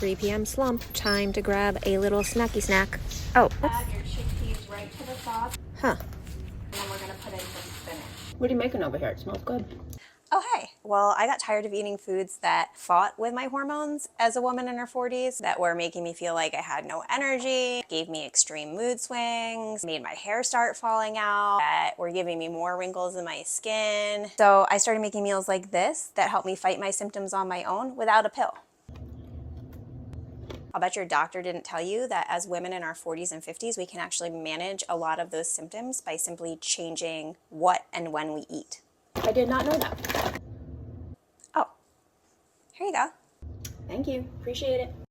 3 p.m. slump. Time to grab a little snacky snack. Oh, Add your chickpeas right to the sauce. Huh. And then we're going to put in some spinach. What are you making over here? It smells good. Oh, hey. Well, I got tired of eating foods that fought with my hormones as a woman in her 40s, that were making me feel like I had no energy, gave me extreme mood swings, made my hair start falling out, that were giving me more wrinkles in my skin. So I started making meals like this that helped me fight my symptoms on my own without a pill. I'll bet your doctor didn't tell you that as women in our 40s and 50s, we can actually manage a lot of those symptoms by simply changing what and when we eat. I did not know that. Oh, here you go. Thank you. Appreciate it.